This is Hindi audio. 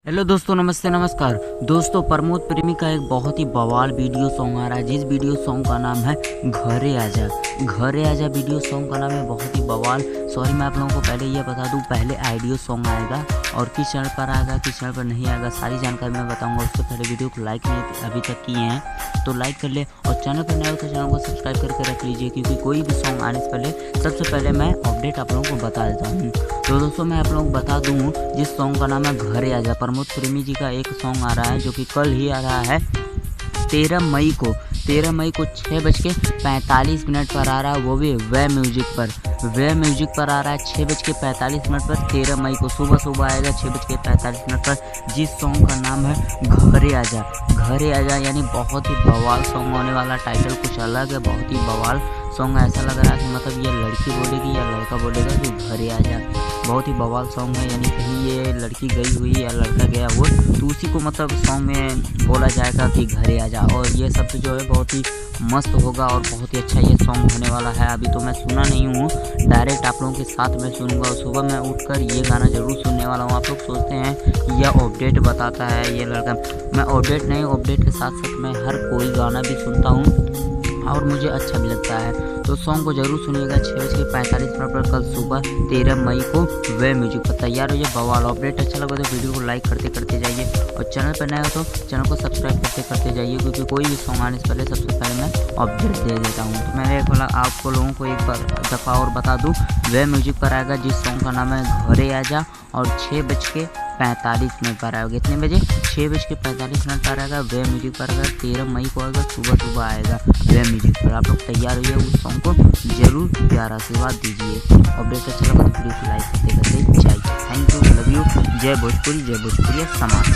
हेलो दोस्तों, नमस्ते नमस्कार दोस्तों। प्रमोद प्रेमी का एक बहुत ही बवाल वीडियो सॉन्ग आ रहा है, जिस वीडियो सॉन्ग का नाम है घरे आजा। घरे आजा वीडियो सॉन्ग का नाम है बहुत ही बवाल। सॉरी, मैं आप लोगों को पहले ये बता दूं, पहले ऑडियो सॉन्ग आएगा और किस चैनल पर आएगा किस चैनल पर नहीं आएगा सारी जानकारी मैं बताऊंगा। उससे पहले वीडियो को लाइक नहीं अभी तक किए हैं तो लाइक कर ले, और चैनल पर नए हो तो चैनल को सब्सक्राइब करके रख लीजिए, क्योंकि कोई भी सॉन्ग आने से पहले सबसे पहले मैं अपडेट आप लोगों को बता देता हूँ। तो दोस्तों मैं आप लोगों को बता दूँ, जिस सॉन्ग का नाम है घरे आजा, प्रमोद प्रेमी जी का एक सॉन्ग आ रहा है जो कि कल ही आ रहा है 13 मई को 6:45 पर आ रहा है, वो भी वे म्यूजिक पर आ रहा है 6:45 पर 13 मई को सुबह आएगा 6:45 पर, जिस सॉन्ग का नाम है घरे आजा। घरे आजा यानी बहुत ही बवाल सॉन्ग होने वाला। टाइटल कुछ अलग है, बहुत ही बवाल सॉन्ग। ऐसा लग रहा है कि मतलब ये लड़की बोलेगी या लड़का बोलेगा कि घरे आजा। बहुत ही बवाल सॉन्ग है, यानी कहीं ये लड़की गई हुई या लड़का गया हो तो उसी को मतलब सॉन्ग में बोला जाएगा कि घरे आजा। और ये सब जो है बहुत ही मस्त होगा और बहुत ही अच्छा ये सॉन्ग होने वाला है। अभी तो मैं सुना नहीं हूँ, डायरेक्ट आप लोगों के साथ में सुनूंगा और सुबह मैं उठकर ये गाना ज़रूर सुनने वाला हूँ। आप लोग सोचते हैं कि यह अपडेट बताता है ये लड़का, मैं अपडेट नहीं, अपडेट के साथ साथ मैं हर कोई गाना भी सुनता हूँ और मुझे अच्छा भी लगता है। तो सॉन्ग को जरूर सुनिएगा 6:45 पर कल सुबह 13 मई को वे म्यूजिक पर। तैयार हो जाए बवाल। अपडेट अच्छा लगा तो वीडियो को लाइक करते जाइए, और चैनल पर नया हो तो चैनल को सब्सक्राइब करते जाइए, क्योंकि कोई भी सॉन्ग आने से पहले सबसे पहले मैं अपडेट दे देता हूँ। तो मैं एक आपको लोगों को एक दफ़ा और बता दूँ, वे म्यूजिक पर आएगा जिस सॉन्ग का नाम है घरे आजा, और 6:45 पर आएगा। कितने बजे? 6:45 पर आएगा वे म्यूजिक पर आएगा। 13 मई को आएगा, सुबह आएगा वे म्यूजिक पर। आप लोग तैयार होइए, उस सॉन्ग को जरूर प्यार आशीर्वाद दीजिए। अपडेट अच्छा लगा तो वीडियो को लाइक करते जाइए। Thank you, love you. जय भोजपुरी समाज।